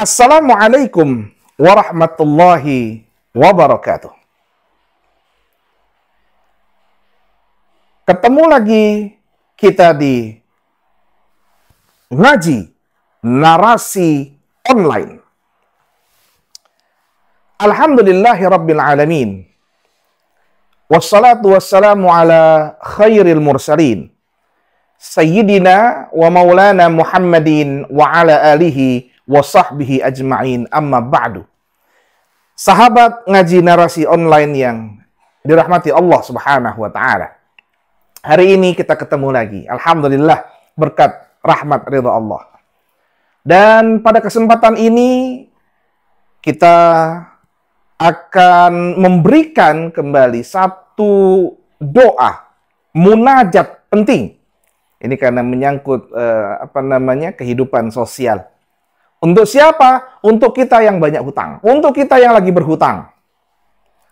Assalamualaikum warahmatullahi wabarakatuh. Ketemu lagi kita di ngaji narasi online. Alhamdulillahi rabbil alamin. Wassalatu wassalamu ala khairil mursalin. Sayyidina wa maulana Muhammadin wa ala alihi wa sahbihi ajma'in, amma ba'du. Sahabat ngaji narasi online yang dirahmati Allah Subhanahu wa ta'ala. Hari ini kita ketemu lagi. Alhamdulillah berkat rahmat ridha Allah. Dan pada kesempatan ini kita akan memberikan kembali satu doa munajat penting. Ini karena menyangkut kehidupan sosial. Untuk siapa? Untuk kita yang banyak hutang. Untuk kita yang lagi berhutang.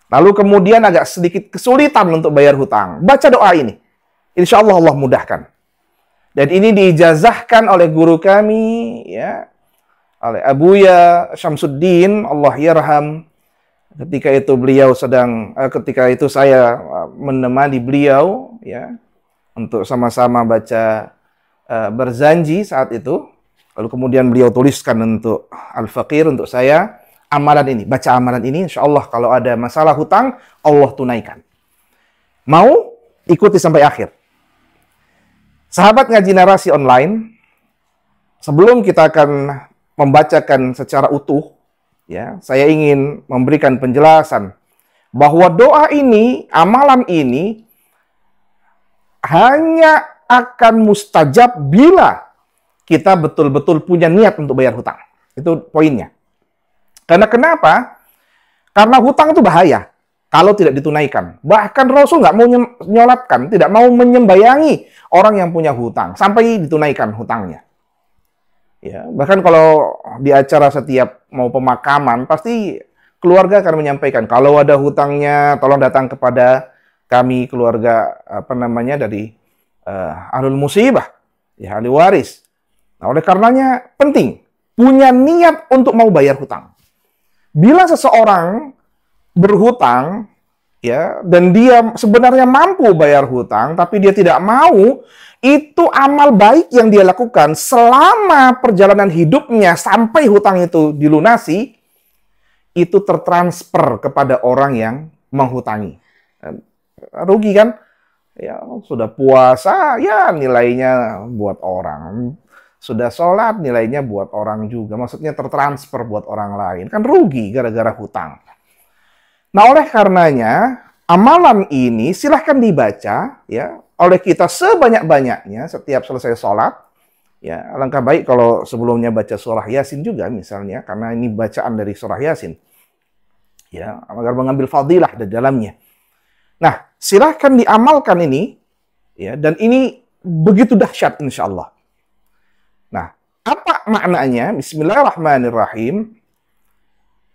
Lalu kemudian agak sedikit kesulitan untuk bayar hutang. Baca doa ini. Insya Allah Allah mudahkan. Dan ini diijazahkan oleh guru kami, ya, oleh Abuya Syamsuddin, Allah yarham. Ketika itu saya menemani beliau, ya, untuk sama-sama baca berzanji saat itu. Lalu kemudian beliau tuliskan untuk Al-Faqir, untuk saya, amalan ini. Baca amalan ini, insya Allah kalau ada masalah hutang, Allah tunaikan. Mau? Ikuti sampai akhir. Sahabat ngaji narasi online, sebelum kita akan membacakan secara utuh, ya, saya ingin memberikan penjelasan bahwa doa ini, amalan ini, hanya akan mustajab bila kita betul-betul punya niat untuk bayar hutang. Itu poinnya. Karena kenapa? Karena hutang itu bahaya kalau tidak ditunaikan. Bahkan Rasul nggak mau nyolatkan, tidak mau menyembayangi orang yang punya hutang sampai ditunaikan hutangnya. Ya, bahkan kalau di acara setiap mau pemakaman, pasti keluarga akan menyampaikan, kalau ada hutangnya, tolong datang kepada kami keluarga dari ahlul musibah, ya, ahli waris. Nah, oleh karenanya penting punya niat untuk mau bayar hutang. Bila seseorang berhutang, ya, dan dia sebenarnya mampu bayar hutang, tapi dia tidak mau, itu amal baik yang dia lakukan selama perjalanan hidupnya sampai hutang itu dilunasi, itu tertransfer kepada orang yang menghutangi. Rugi kan? Ya, sudah puasa, ya nilainya buat orang. Sudah sholat, nilainya buat orang juga. Maksudnya tertransfer buat orang lain. Kan rugi gara-gara hutang. Nah, oleh karenanya, amalan ini silahkan dibaca, ya, oleh kita sebanyak-banyaknya setiap selesai sholat. Ya, alangkah baik kalau sebelumnya baca surah Yasin juga misalnya, karena ini bacaan dari surah Yasin. Ya, agar mengambil fadilah di dalamnya. Nah, silahkan diamalkan ini, ya, dan ini begitu dahsyat insya Allah. Nah, apa maknanya? Bismillahirrahmanirrahim.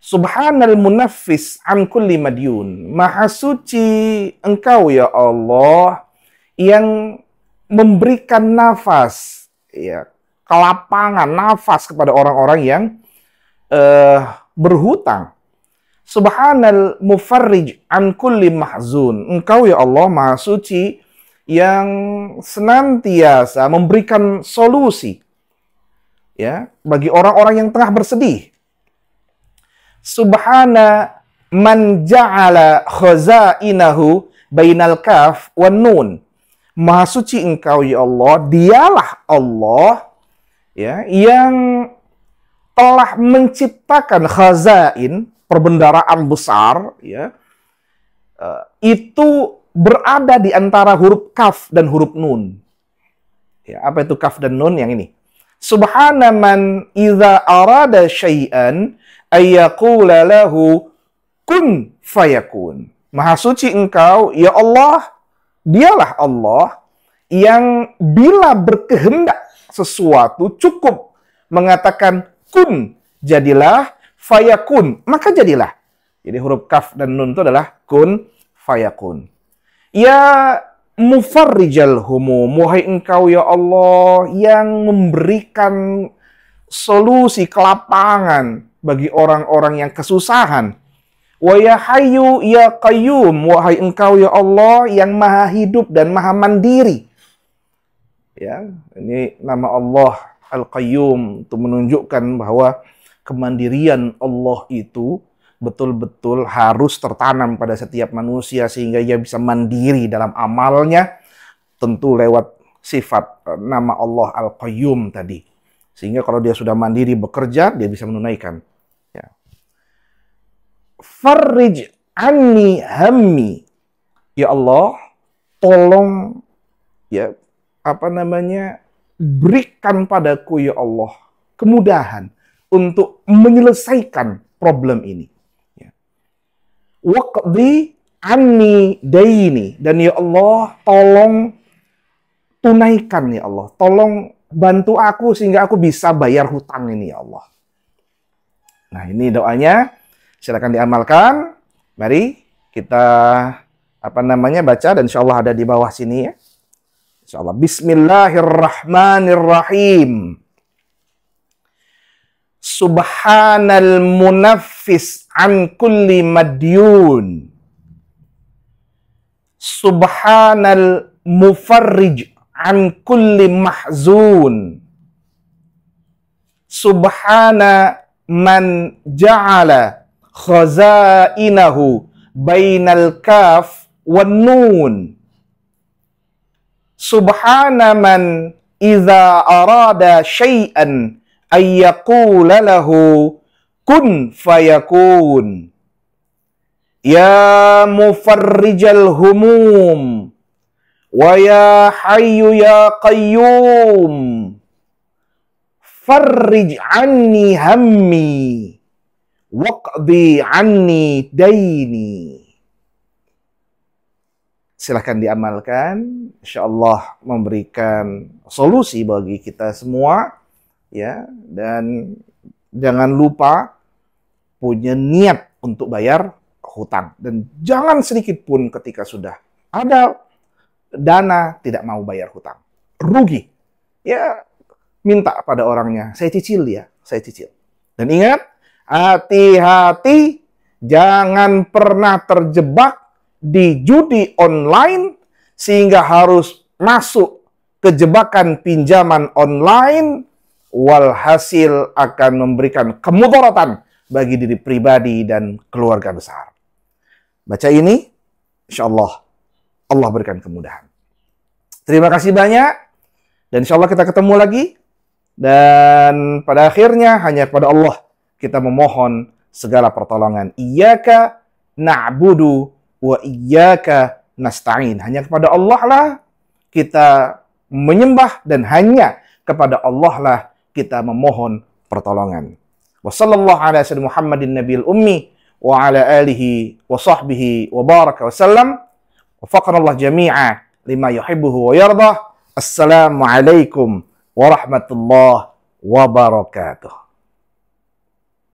Subhanal munaffis an kulli madyun. Maha suci Engkau ya Allah yang memberikan nafas, ya, kelapangan, nafas kepada orang-orang yang berhutang. Subhanal mufarrij an kulli mahzun. Engkau ya Allah Maha suci yang senantiasa memberikan solusi, ya, bagi orang-orang yang tengah bersedih. Subhana man ja'ala khazainahu bainal kaf wan nun. Maha suci Engkau ya Allah, dialah Allah, ya, yang telah menciptakan khazain, perbendaraan besar, ya, itu berada di antara huruf kaf dan huruf nun. Ya, apa itu kaf dan nun? Yang ini. Subhana man idza arada syai'an ayyaqula lahu kun fayakun. Maha suci Engkau ya Allah, dialah Allah yang bila berkehendak sesuatu cukup mengatakan kun, jadilah, fayakun, maka jadilah. Jadi huruf kaf dan nun itu adalah kun fayakun. Ya mufarrijal humum, wahai Engkau ya Allah yang memberikan solusi kelapangan bagi orang-orang yang kesusahan. Wa ya hayyu ya qayyum, wahai engkau ya Allah yang maha hidup dan maha mandiri. Ya, ini nama Allah Al-Qayyum untuk menunjukkan bahwa kemandirian Allah itu betul-betul harus tertanam pada setiap manusia sehingga ia bisa mandiri dalam amalnya, tentu lewat sifat nama Allah Al-Qayyum tadi. Sehingga kalau dia sudah mandiri bekerja, dia bisa menunaikan. Ya. Farrij anni hammi. Ya Allah, tolong ya berikan padaku ya Allah kemudahan untuk menyelesaikan problem ini. Waqdi anni daini, dan ya Allah tolong tunaikan ya Allah, tolong bantu aku sehingga aku bisa bayar hutang ini ya Allah. Nah, ini doanya, silakan diamalkan. Mari kita baca, dan insyaallah ada di bawah sini ya. Insyaallah. Bismillahirrahmanirrahim. Subhanal munaffis an kulli madyun. Subhanal mufarrij an kulli mahzun. Subhana man ja'ala khazainahu bainal kaf wan nun. Subhana man idza arada syai'an ayyaqula lahu kun fayakun. Ya mufarrijal humum wa ya hayyu ya qayyum farrij anni hammi waqdi anni daini. Silahkan diamalkan, insyaallah memberikan solusi bagi kita semua ya. Dan jangan lupa punya niat untuk bayar hutang, dan jangan sedikit pun ketika sudah ada dana tidak mau bayar hutang, rugi ya, minta pada orangnya, saya cicil ya, saya cicil. Dan ingat, hati-hati jangan pernah terjebak di judi online sehingga harus masuk ke jebakan pinjaman online, walhasil akan memberikan kemudaratan bagi diri pribadi dan keluarga besar. Baca ini, insyaallah Allah berikan kemudahan. Terima kasih banyak, dan insyaallah kita ketemu lagi. Dan pada akhirnya hanya kepada Allah kita memohon segala pertolongan. Iyyaka na'budu wa iyyaka nasta'in. Hanya kepada Allah lah kita menyembah, dan hanya kepada Allah lah kita memohon pertolongan. Wa sallallahu ala sayyidina Muhammadin nabiyil ummi wa ala alihi wa sahbihi wa baraka wa sallam. Wa faqanallah jami'a lima yuhibbuhu wa yardah. Assalamualaikum warahmatullahi wabarakatuh.